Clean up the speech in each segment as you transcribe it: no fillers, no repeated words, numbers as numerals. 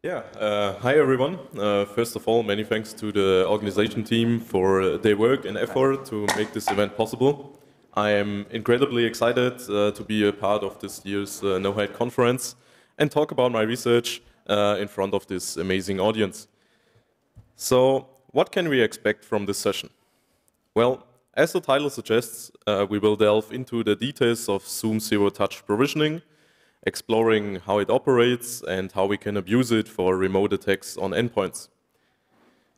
Hi everyone. First of all, many thanks to the organization team for their work and effort to make this event possible. I am incredibly excited to be a part of this year's No-Hide conference and talk about my research in front of this amazing audience. So, what can we expect from this session? Well, as the title suggests, we will delve into the details of Zoom zero-touch provisioning, exploring how it operates and how we can abuse it for remote attacks on endpoints.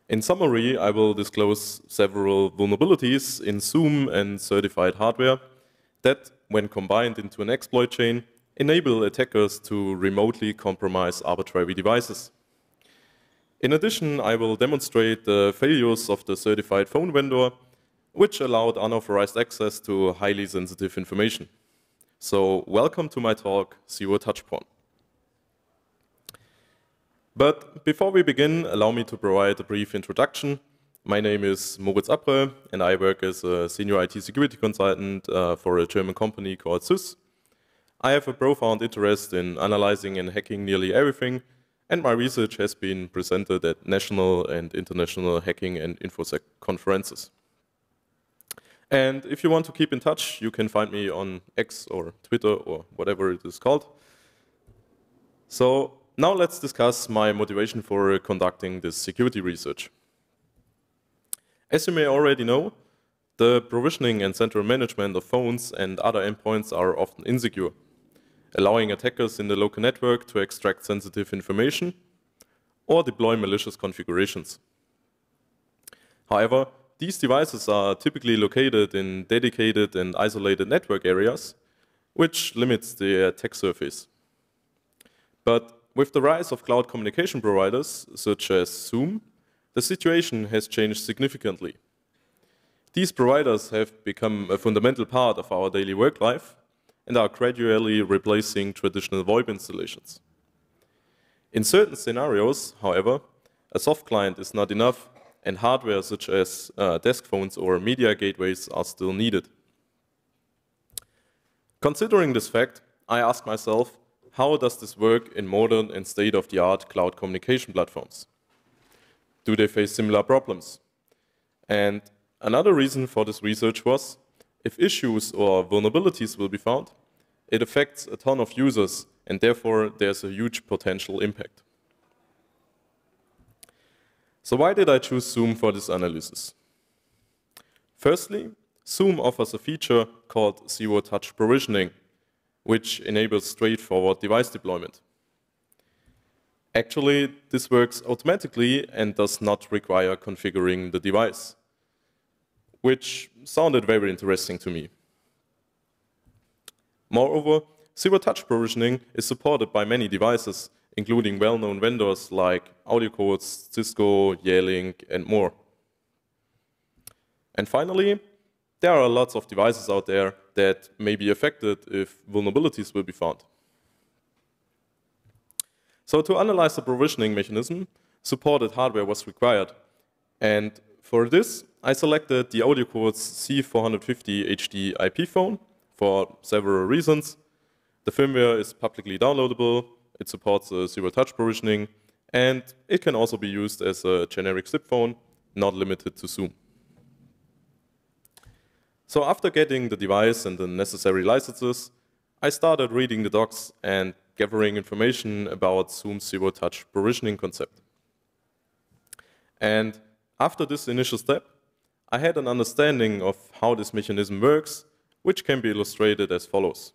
In summary, I will disclose several vulnerabilities in Zoom and certified hardware that, when combined into an exploit chain, enable attackers to remotely compromise arbitrary devices. In addition, I will demonstrate the failures of the certified phone vendor, which allowed unauthorized access to highly sensitive information. So, welcome to my talk, Zero-Touch-Pwn. But before we begin, allow me to provide a brief introduction. My name is Moritz Abrell, and I work as a senior IT security consultant for a German company called SYS. I have a profound interest in analyzing and hacking nearly everything, and my research has been presented at national and international hacking and InfoSec conferences. And if you want to keep in touch, you can find me on X or Twitter or whatever it is called. So now let's discuss my motivation for conducting this security research. As you may already know, the provisioning and central management of phones and other endpoints are often insecure, allowing attackers in the local network to extract sensitive information or deploy malicious configurations. However, these devices are typically located in dedicated and isolated network areas, which limits the attack surface. But with the rise of cloud communication providers, such as Zoom, the situation has changed significantly. These providers have become a fundamental part of our daily work life and are gradually replacing traditional VoIP installations. In certain scenarios, however, a soft client is not enough, and hardware such as desk phones or media gateways are still needed. Considering this fact, I ask myself, how does this work in modern and state-of-the-art cloud communication platforms? Do they face similar problems? And another reason for this research was, if issues or vulnerabilities will be found, it affects a ton of users, and therefore there's a huge potential impact. So why did I choose Zoom for this analysis? Firstly, Zoom offers a feature called zero-touch provisioning, which enables straightforward device deployment. Actually, this works automatically and does not require configuring the device, which sounded very interesting to me. Moreover, zero-touch provisioning is supported by many devices, including well-known vendors like AudioCodes, Cisco, Yealink, and more. And finally, there are lots of devices out there that may be affected if vulnerabilities will be found. So to analyze the provisioning mechanism, supported hardware was required. And for this, I selected the AudioCodes C450 HD IP phone for several reasons. The firmware is publicly downloadable, it supports zero-touch provisioning, and it can also be used as a generic SIP phone, not limited to Zoom. So after getting the device and the necessary licenses, I started reading the docs and gathering information about Zoom's zero-touch provisioning concept. And after this initial step, I had an understanding of how this mechanism works, which can be illustrated as follows.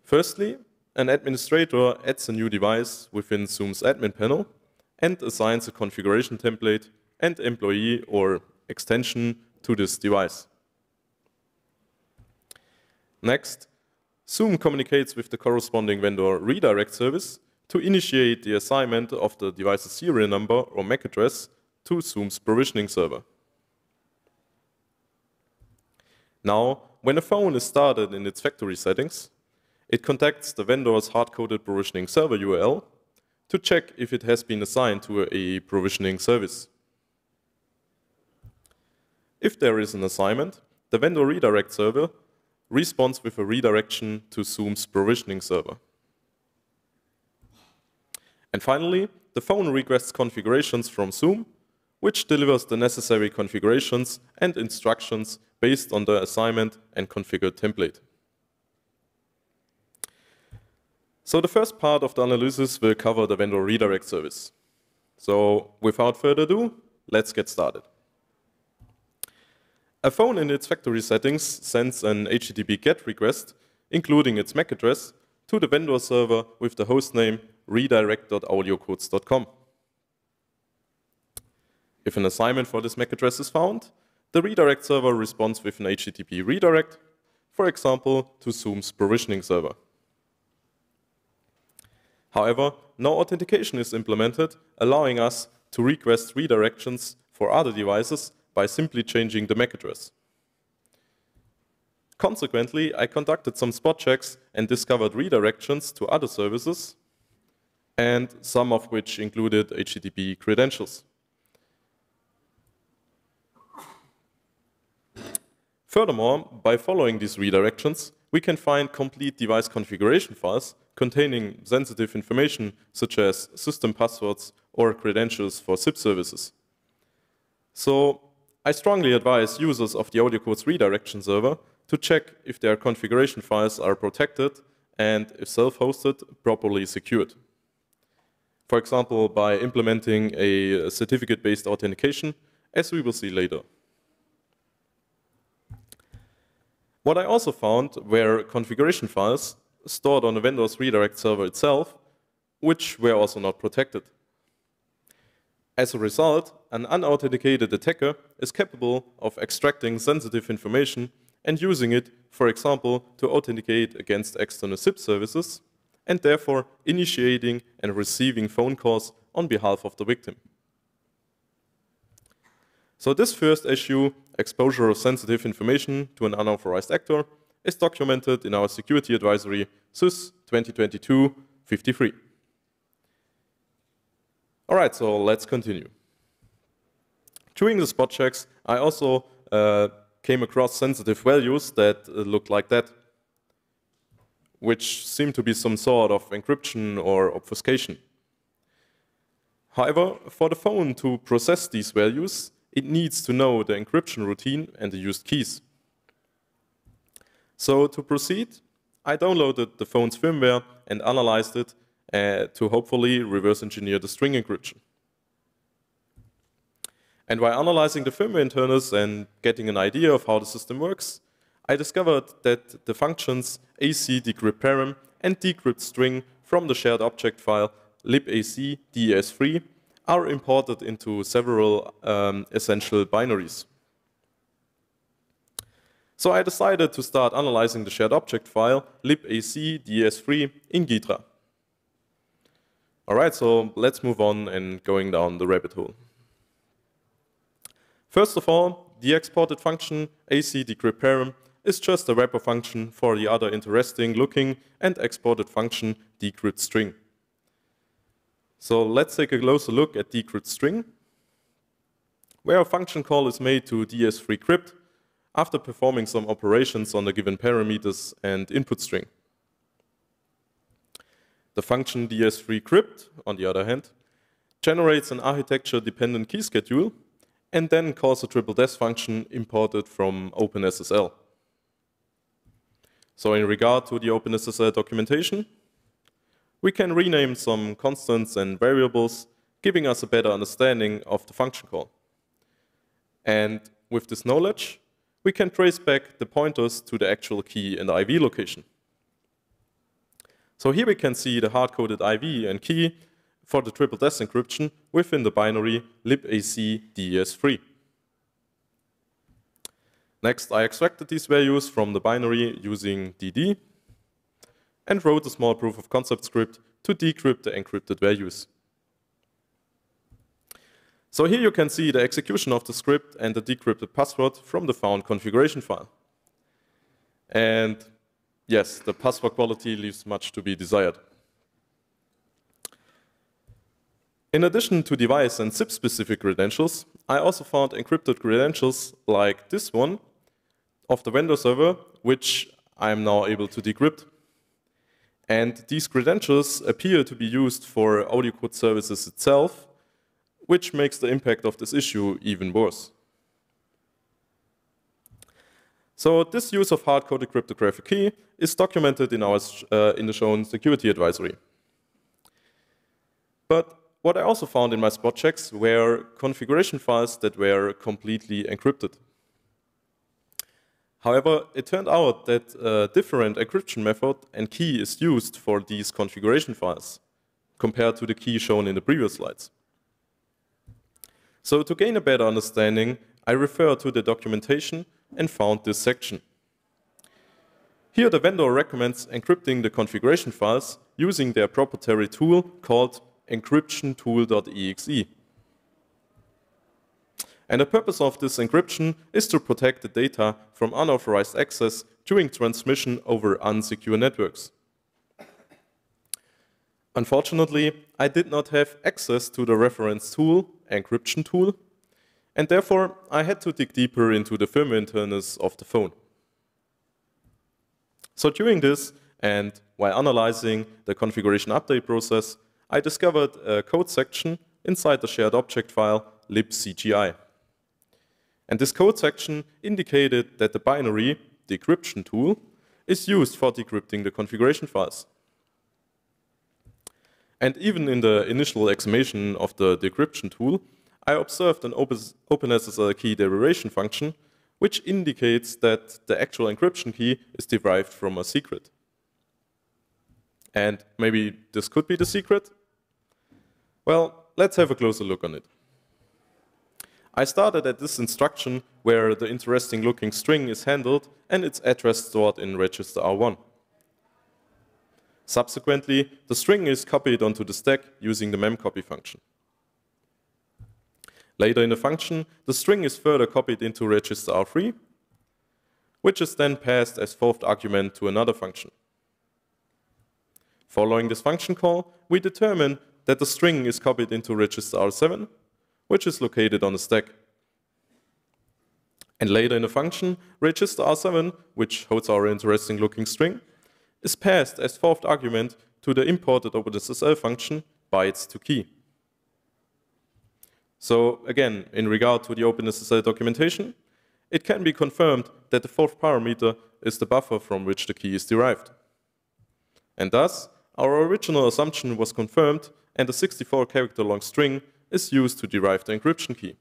Firstly, an administrator adds a new device within Zoom's admin panel and assigns a configuration template and employee or extension to this device. Next, Zoom communicates with the corresponding vendor redirect service to initiate the assignment of the device's serial number or MAC address to Zoom's provisioning server. Now, when a phone is started in its factory settings, it contacts the vendor's hard-coded provisioning server URL to check if it has been assigned to a provisioning service. If there is an assignment, the vendor redirect server responds with a redirection to Zoom's provisioning server. And finally, the phone requests configurations from Zoom, which delivers the necessary configurations and instructions based on the assignment and configured template. So the first part of the analysis will cover the vendor redirect service. So without further ado, let's get started. A phone in its factory settings sends an HTTP GET request, including its MAC address, to the vendor server with the hostname redirect.audiocodes.com. If an assignment for this MAC address is found, the redirect server responds with an HTTP redirect, for example, to Zoom's provisioning server. However, no authentication is implemented, allowing us to request redirections for other devices by simply changing the MAC address. Consequently, I conducted some spot checks and discovered redirections to other services, and some of which included HTTP credentials. Furthermore, by following these redirections, we can find complete device configuration files containing sensitive information such as system passwords or credentials for SIP services. So I strongly advise users of the AudioCodes redirection server to check if their configuration files are protected and, if self-hosted, properly secured. For example, by implementing a certificate-based authentication, as we will see later. What I also found were configuration files stored on the vendor's redirect server itself, which were also not protected. As a result, an unauthenticated attacker is capable of extracting sensitive information and using it, for example, to authenticate against external SIP services, and therefore initiating and receiving phone calls on behalf of the victim. So this first issue, exposure of sensitive information to an unauthorized actor, is documented in our security advisory SUS 2022-53. All right, so let's continue. During the spot checks, I also came across sensitive values that looked like that, which seem to be some sort of encryption or obfuscation. However, for the phone to process these values, it needs to know the encryption routine and the used keys. So to proceed, I downloaded the phone's firmware and analyzed it to hopefully reverse engineer the string encryption. And while analyzing the firmware internals and getting an idea of how the system works, I discovered that the functions AC decrypt param and decrypt string from the shared object file libac des3 are imported into several essential binaries. So I decided to start analyzing the shared object file libac des3 in Ghidra. All right, so let's move on and going down the rabbit hole. First of all, the exported function AC decrypt param is just a wrapper function for the other interesting looking and exported function decrypt string. So let's take a closer look at decrypt string, where a function call is made to DS3 crypt after performing some operations on the given parameters and input string. The function DS3 crypt, on the other hand, generates an architecture-dependent key schedule and then calls a triple des function imported from OpenSSL. So in regard to the OpenSSL documentation, we can rename some constants and variables, giving us a better understanding of the function call. And with this knowledge, we can trace back the pointers to the actual key and IV location. So here we can see the hard-coded IV and key for the triple des encryption within the binary libac des3. Next, I extracted these values from the binary using dd and wrote a small proof of concept script to decrypt the encrypted values. So here you can see the execution of the script and the decrypted password from the found configuration file. And yes, the password quality leaves much to be desired. In addition to device and SIP-specific credentials, I also found encrypted credentials like this one of the vendor server, which I am now able to decrypt. And these credentials appear to be used for audio code services itself, which makes the impact of this issue even worse. So this use of hard-coded cryptographic key is documented in the shown security advisory. But what I also found in my spot checks were configuration files that were completely encrypted. However, it turned out that a different encryption method and key is used for these configuration files compared to the key shown in the previous slides. So to gain a better understanding, I referred to the documentation and found this section. Here the vendor recommends encrypting the configuration files using their proprietary tool called encryptiontool.exe. And the purpose of this encryption is to protect the data from unauthorized access during transmission over unsecure networks. Unfortunately, I did not have access to the reference tool, encryption tool, and therefore I had to dig deeper into the firmware internals of the phone. So during this, and while analyzing the configuration update process, I discovered a code section inside the shared object file libcgi. And this code section indicated that the binary, decryption tool, is used for decrypting the configuration files. And even in the initial examination of the decryption tool, I observed an OpenSSL key derivation function, which indicates that the actual encryption key is derived from a secret. And maybe this could be the secret? Well, let's have a closer look on it. I started at this instruction where the interesting looking string is handled and its address stored in register R1. Subsequently, the string is copied onto the stack using the memcopy function. Later in the function, the string is further copied into register R3, which is then passed as fourth argument to another function. Following this function call, we determine that the string is copied into register R7, which is located on the stack. And later in the function, register R7, which holds our interesting looking string, is passed as fourth argument to the imported OpenSSL function bytes to key. So again, in regard to the OpenSSL documentation, it can be confirmed that the fourth parameter is the buffer from which the key is derived. And thus, our original assumption was confirmed and the 64-character long string is used to derive the encryption key.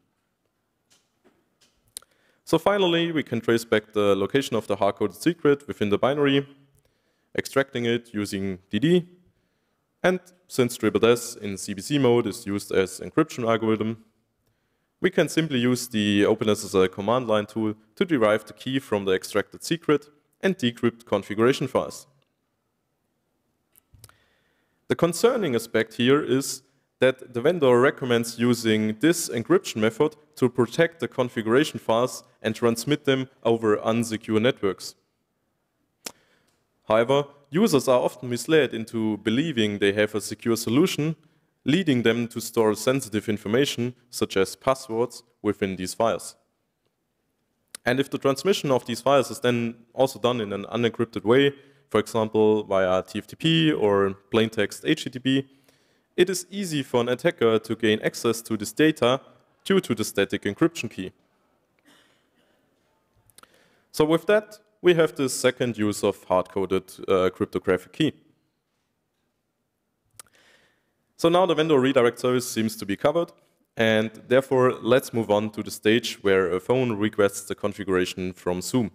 So finally, we can trace back the location of the hard-coded secret within the binary, extracting it using DD, and since SSS in CBC mode is used as encryption algorithm, we can simply use the OpenSSL command line tool to derive the key from the extracted secret and decrypt configuration files. The concerning aspect here is that the vendor recommends using this encryption method to protect the configuration files and transmit them over unsecure networks. However, users are often misled into believing they have a secure solution, leading them to store sensitive information, such as passwords, within these files. And if the transmission of these files is then also done in an unencrypted way, for example via TFTP or plaintext HTTP, it is easy for an attacker to gain access to this data due to the static encryption key. So with that, we have the second use of hard-coded cryptographic key. So now the vendor redirect service seems to be covered, and therefore let's move on to the stage where a phone requests the configuration from Zoom.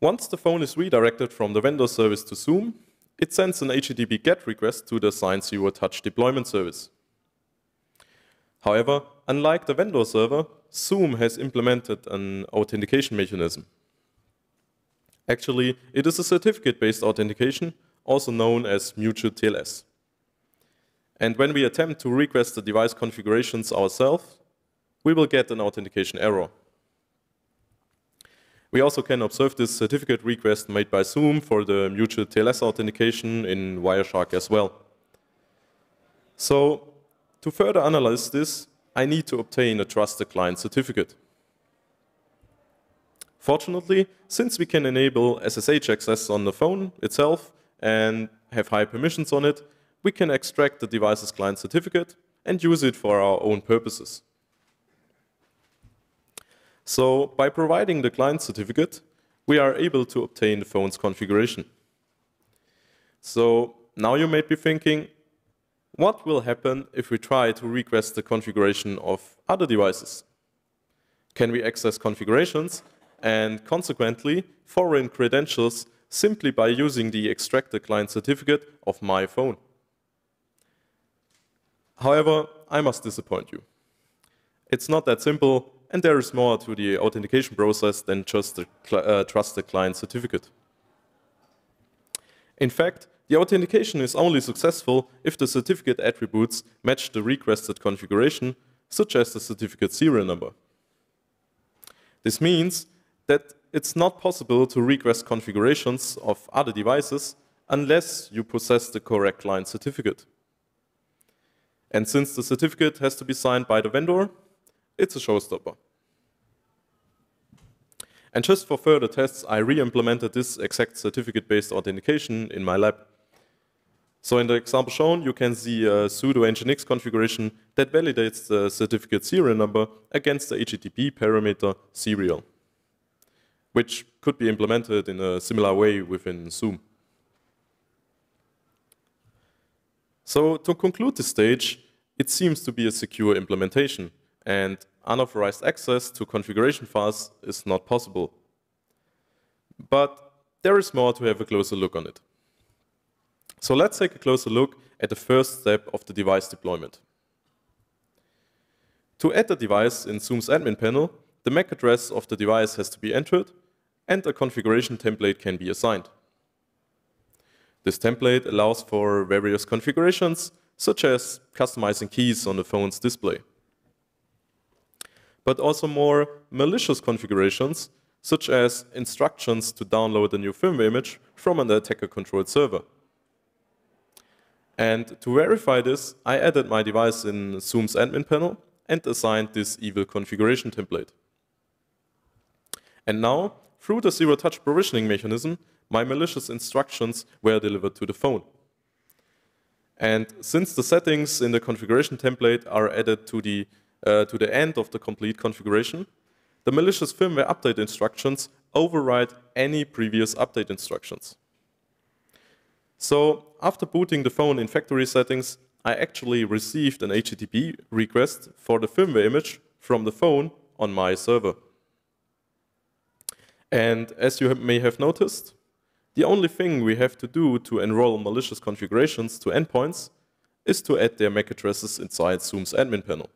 Once the phone is redirected from the vendor service to Zoom, it sends an HTTP GET request to the assigned Zero-Touch deployment service. However, unlike the vendor server, Zoom has implemented an authentication mechanism. Actually, it is a certificate-based authentication, also known as mutual TLS. And when we attempt to request the device configurations ourselves, we will get an authentication error. We also can observe this certificate request made by Zoom for the mutual TLS authentication in Wireshark as well. So, to further analyze this, I need to obtain a trusted client certificate. Fortunately, since we can enable SSH access on the phone itself and have high permissions on it, we can extract the device's client certificate and use it for our own purposes. So by providing the client certificate, we are able to obtain the phone's configuration. So now you may be thinking, what will happen if we try to request the configuration of other devices? Can we access configurations and consequently foreign credentials simply by using the extracted client certificate of my phone? However, I must disappoint you. It's not that simple, and there is more to the authentication process than just the trusted client certificate. In fact, the authentication is only successful if the certificate attributes match the requested configuration, such as the certificate serial number. This means that it's not possible to request configurations of other devices unless you possess the correct client certificate. And since the certificate has to be signed by the vendor, it's a showstopper. And just for further tests, I re-implemented this exact certificate-based authentication in my lab. So in the example shown, you can see a sudo nginx configuration that validates the certificate serial number against the HTTP parameter serial, which could be implemented in a similar way within Zoom. So to conclude this stage, it seems to be a secure implementation, and unauthorized access to configuration files is not possible. But there is more to have a closer look on it. So let's take a closer look at the first step of the device deployment. To add the device in Zoom's admin panel, the MAC address of the device has to be entered, and a configuration template can be assigned. This template allows for various configurations, such as customizing keys on the phone's display. But also more malicious configurations, such as instructions to download a new firmware image from an attacker-controlled server. And to verify this, I added my device in Zoom's admin panel and assigned this evil configuration template. And now, through the zero-touch provisioning mechanism, my malicious instructions were delivered to the phone. And since the settings in the configuration template are added to the end of the complete configuration, the malicious firmware update instructions override any previous update instructions. So after booting the phone in factory settings, I actually received an HTTP request for the firmware image from the phone on my server. And as you may have noticed, the only thing we have to do to enroll malicious configurations to endpoints is to add their MAC addresses inside Zoom's admin panel.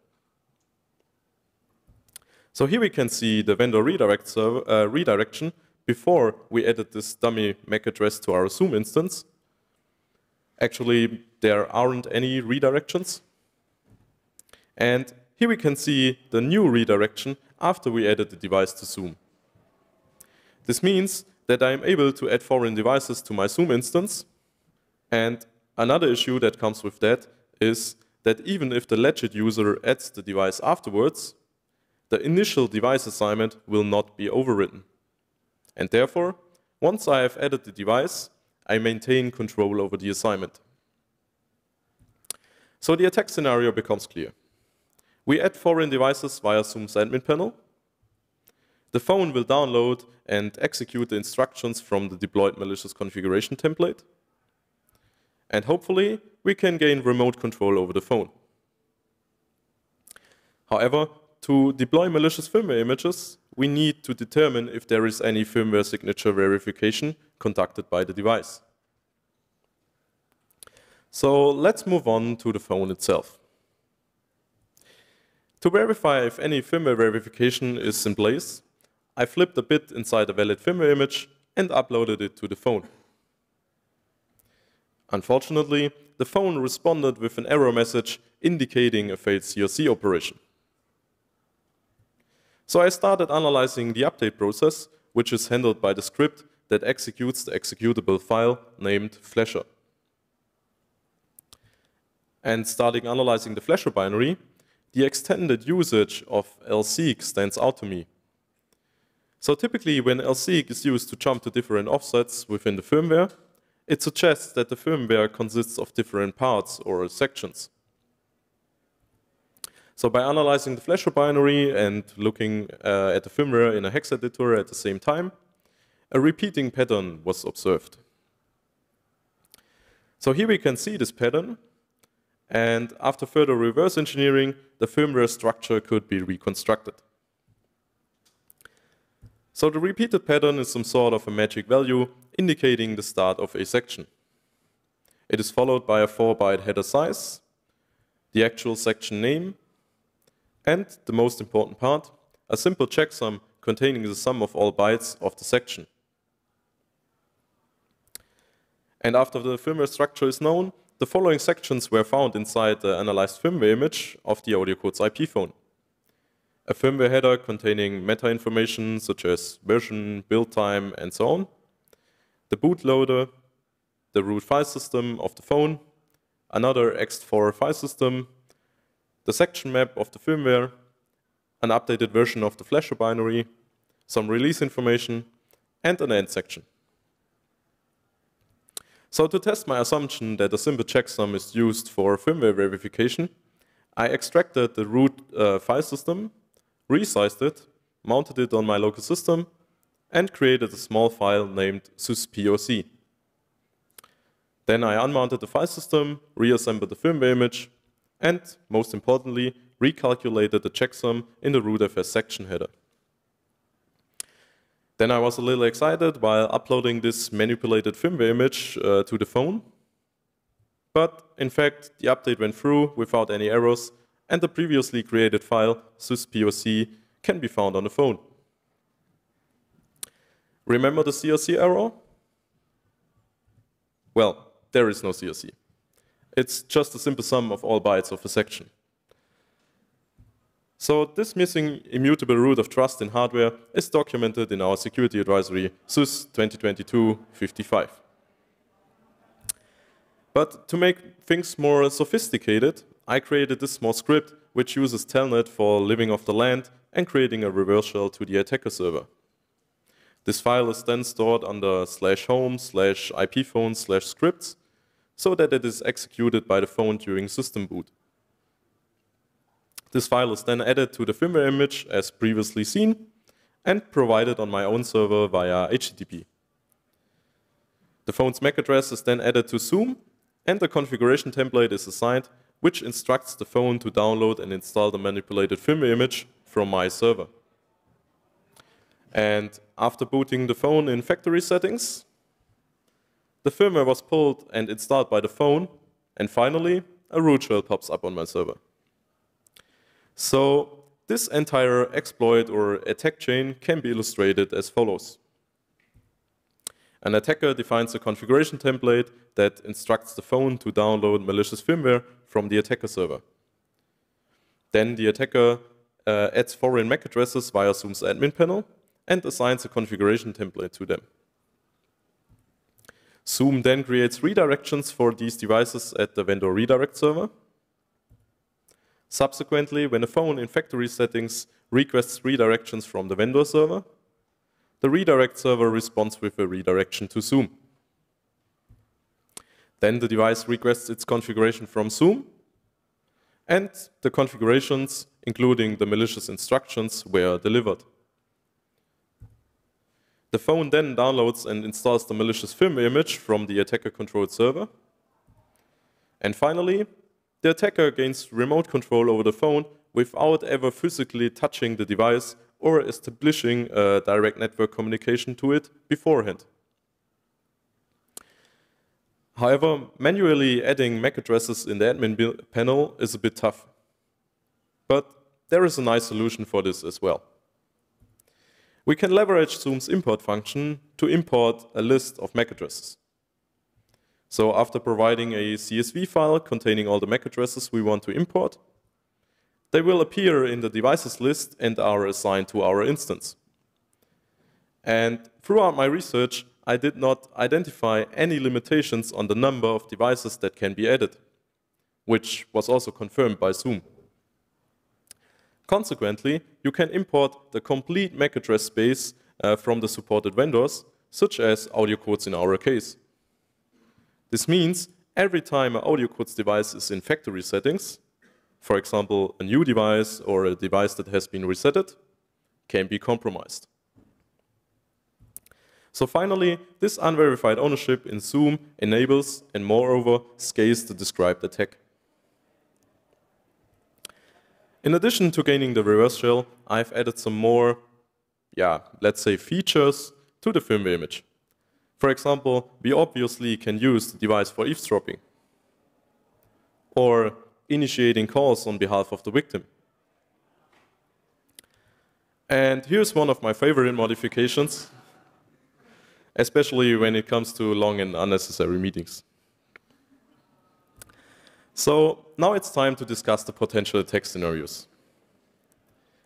So here we can see the vendor redirection before we added this dummy MAC address to our Zoom instance. Actually, there aren't any redirections. And here we can see the new redirection after we added the device to Zoom. This means that I am able to add foreign devices to my Zoom instance. And another issue that comes with that is that even if the legit user adds the device afterwards, the initial device assignment will not be overwritten. And therefore, once I have added the device, I maintain control over the assignment. So the attack scenario becomes clear. We add foreign devices via Zoom's admin panel. The phone will download and execute the instructions from the deployed malicious configuration template. And hopefully, we can gain remote control over the phone. However, to deploy malicious firmware images, we need to determine if there is any firmware signature verification conducted by the device. So let's move on to the phone itself. To verify if any firmware verification is in place, I flipped a bit inside a valid firmware image and uploaded it to the phone. Unfortunately, the phone responded with an error message indicating a failed CRC operation. So I started analyzing the update process, which is handled by the script that executes the executable file named Flasher. And starting analyzing the Flasher binary, the extended usage of lseek stands out to me. So typically, when lseek is used to jump to different offsets within the firmware, it suggests that the firmware consists of different parts or sections. So by analyzing the flasher binary and looking at the firmware in a hex editor at the same time, a repeating pattern was observed. So here we can see this pattern, and after further reverse engineering, the firmware structure could be reconstructed. So the repeated pattern is some sort of a magic value indicating the start of a section. It is followed by a 4-byte header size, the actual section name, and the most important part, a simple checksum containing the sum of all bytes of the section. And after the firmware structure is known, the following sections were found inside the analyzed firmware image of the audio code's IP phone. A firmware header containing meta information such as version, build time, and so on. The bootloader, the root file system of the phone, another ext4 file system, the section map of the firmware, an updated version of the flasher binary, some release information, and an end section. So to test my assumption that a simple checksum is used for firmware verification, I extracted the root file system, resized it, mounted it on my local system, and created a small file named syspoc. Then I unmounted the file system, reassembled the firmware image, and, most importantly, recalculated the checksum in the rootfs section header. Then I was a little excited while uploading this manipulated firmware image to the phone. But in fact, the update went through without any errors, and the previously created file, syspoc, can be found on the phone. Remember the CRC error? Well, there is no CRC. It's just a simple sum of all bytes of a section. So this missing immutable root of trust in hardware is documented in our security advisory SUS 2022-55. But to make things more sophisticated, I created this small script which uses telnet for living off the land and creating a reverse shell to the attacker server. This file is then stored under /home/ipphone/scripts so that it is executed by the phone during system boot. This file is then added to the firmware image as previously seen and provided on my own server via HTTP. The phone's MAC address is then added to Zoom, and the configuration template is assigned, which instructs the phone to download and install the manipulated firmware image from my server. And after booting the phone in factory settings, the firmware was pulled and installed by the phone, and finally, a root shell pops up on my server. So this entire exploit or attack chain can be illustrated as follows. An attacker defines a configuration template that instructs the phone to download malicious firmware from the attacker server. Then the attacker adds foreign MAC addresses via Zoom's admin panel and assigns a configuration template to them. Zoom then creates redirections for these devices at the vendor redirect server. Subsequently, when a phone in factory settings requests redirections from the vendor server, the redirect server responds with a redirection to Zoom. Then the device requests its configuration from Zoom, and the configurations, including the malicious instructions, were delivered. The phone then downloads and installs the malicious firmware image from the attacker-controlled server. And finally, the attacker gains remote control over the phone without ever physically touching the device or establishing a direct network communication to it beforehand. However, manually adding MAC addresses in the admin panel is a bit tough. But there is a nice solution for this as well. We can leverage Zoom's import function to import a list of MAC addresses. So after providing a CSV file containing all the MAC addresses we want to import, they will appear in the devices list and are assigned to our instance. And throughout my research, I did not identify any limitations on the number of devices that can be added, which was also confirmed by Zoom. Consequently, you can import the complete MAC address space from the supported vendors, such as audio codes in our case. This means every time an audio codes device is in factory settings, for example, a new device or a device that has been resetted, can be compromised. So finally, this unverified ownership in Zoom enables and moreover scales the described attack. In addition to gaining the reverse shell, I've added some more, let's say features to the firmware image. For example, we obviously can use the device for eavesdropping or initiating calls on behalf of the victim. And here's one of my favorite modifications, especially when it comes to long and unnecessary meetings. So now it's time to discuss the potential attack scenarios.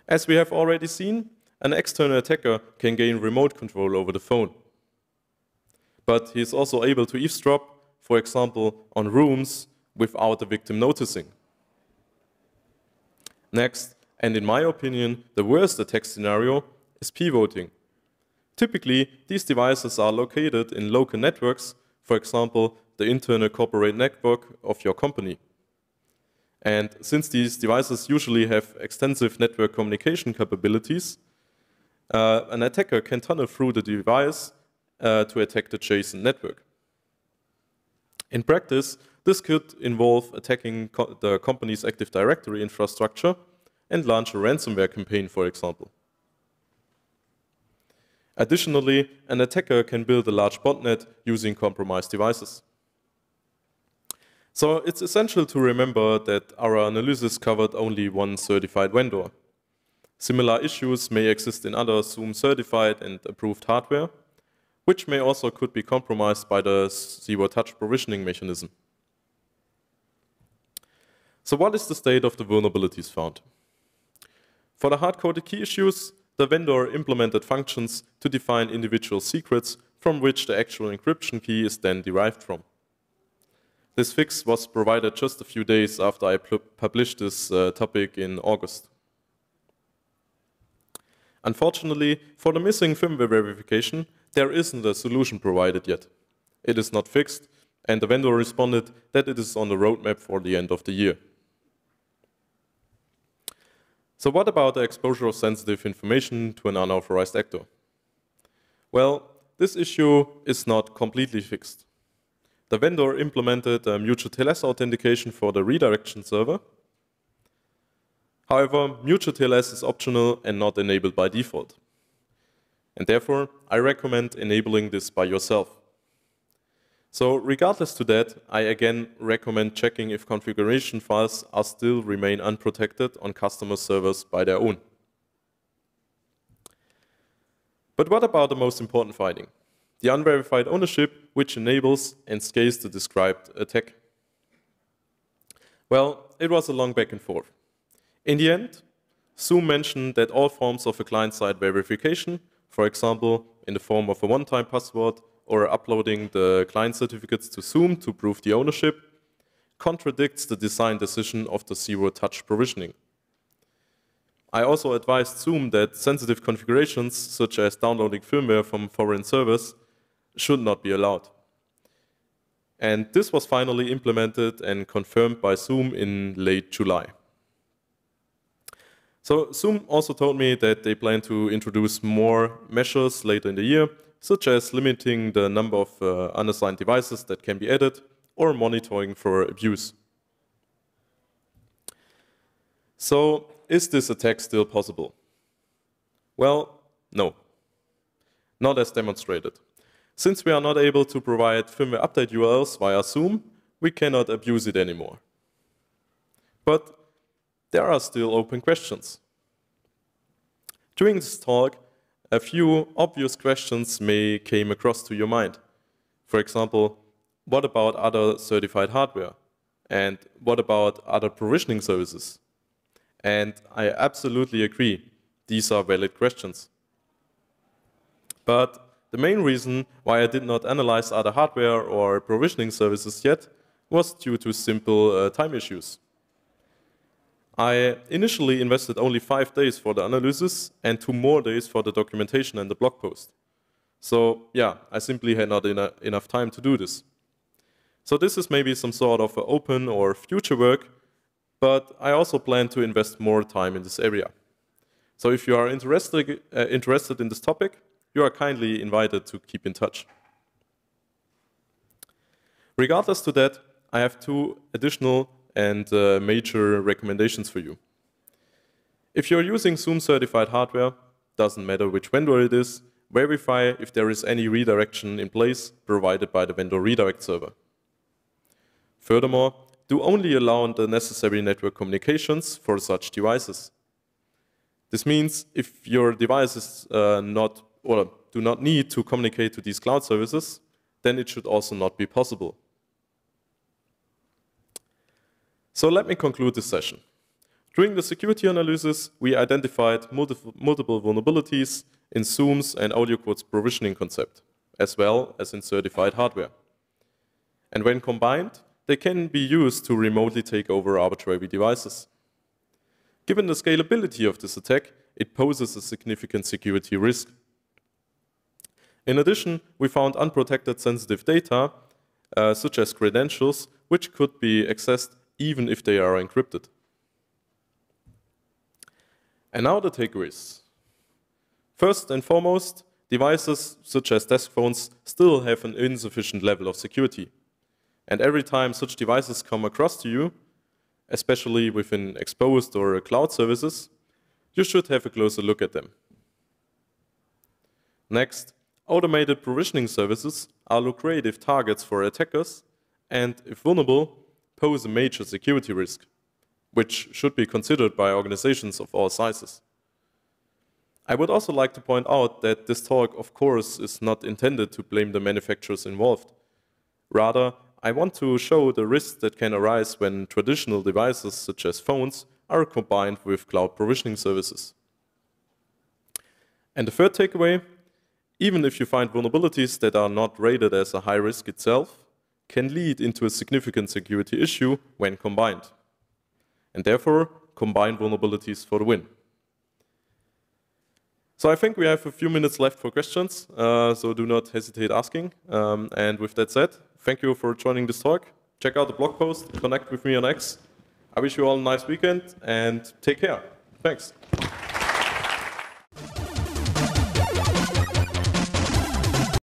As we have already seen, an external attacker can gain remote control over the phone. But he is also able to eavesdrop, for example, on rooms without the victim noticing. Next, and in my opinion, the worst attack scenario is pivoting. Typically, these devices are located in local networks, for example, the internal corporate network of your company. And since these devices usually have extensive network communication capabilities, an attacker can tunnel through the device to attack the adjacent network. In practice, this could involve attacking the company's Active Directory infrastructure and launch a ransomware campaign, for example. Additionally, an attacker can build a large botnet using compromised devices. So it's essential to remember that our analysis covered only one certified vendor. Similar issues may exist in other Zoom certified and approved hardware, which may also could be compromised by the zero-touch provisioning mechanism. So what is the state of the vulnerabilities found? For the hard-coded key issues, the vendor implemented functions to define individual secrets from which the actual encryption key is then derived from. This fix was provided just a few days after I published this topic in August. Unfortunately, for the missing firmware verification, there isn't a solution provided yet. It is not fixed, and the vendor responded that it is on the roadmap for the end of the year. So what about the exposure of sensitive information to an unauthorized actor? Well, this issue is not completely fixed. The vendor implemented a mutual TLS authentication for the redirection server. However, mutual TLS is optional and not enabled by default. And therefore, I recommend enabling this by yourself. So regardless to that, I again recommend checking if configuration files are still remain unprotected on customer servers by their own. But what about the most important finding? The unverified ownership, which enables and scales the described attack. Well, it was a long back and forth. In the end, Zoom mentioned that all forms of a client-side verification, for example, in the form of a one-time password or uploading the client certificates to Zoom to prove the ownership, contradicts the design decision of the zero-touch provisioning. I also advised Zoom that sensitive configurations, such as downloading firmware from foreign servers, should not be allowed. And this was finally implemented and confirmed by Zoom in late July. So Zoom also told me that they plan to introduce more measures later in the year, such as limiting the number of unassigned devices that can be added or monitoring for abuse. So, is this attack still possible? Well, no. Not as demonstrated. Since we are not able to provide firmware update URLs via Zoom, we cannot abuse it anymore. But there are still open questions. During this talk, a few obvious questions may came across to your mind. For example, what about other certified hardware? And what about other provisioning services? And I absolutely agree, these are valid questions. But the main reason why I did not analyze other hardware or provisioning services yet was due to simple time issues. I initially invested only 5 days for the analysis and 2 more days for the documentation and the blog post. So yeah, I simply had not enough time to do this. So this is maybe some sort of open or future work, but I also plan to invest more time in this area. So if you are interested in this topic, you are kindly invited to keep in touch. Regardless to that, I have 2 additional and major recommendations for you. If you're using Zoom certified hardware, doesn't matter which vendor it is, verify if there is any redirection in place provided by the vendor redirect server. Furthermore, do only allow the necessary network communications for such devices. This means if your devices do not need to communicate to these cloud services, then it should also not be possible. So let me conclude this session. During the security analysis, we identified multiple vulnerabilities in Zoom's and AudioCode's provisioning concept, as well as in certified hardware. And when combined, they can be used to remotely take over arbitrary devices. Given the scalability of this attack, it poses a significant security risk. In addition, we found unprotected sensitive data, such as credentials, which could be accessed even if they are encrypted. And now the takeaways. First and foremost, devices such as desk phones still have an insufficient level of security. And every time such devices come across to you, especially within exposed or cloud services, you should have a closer look at them. Next, automated provisioning services are lucrative targets for attackers and, if vulnerable, pose a major security risk, which should be considered by organizations of all sizes. I would also like to point out that this talk, of course, is not intended to blame the manufacturers involved. Rather, I want to show the risks that can arise when traditional devices, such as phones, are combined with cloud provisioning services. And the third takeaway, even if you find vulnerabilities that are not rated as a high risk itself, can lead into a significant security issue when combined. And therefore, combine vulnerabilities for the win. So I think we have a few minutes left for questions, so do not hesitate asking. And with that said, thank you for joining this talk. Check out the blog post, connect with me on X. I wish you all a nice weekend and take care. Thanks.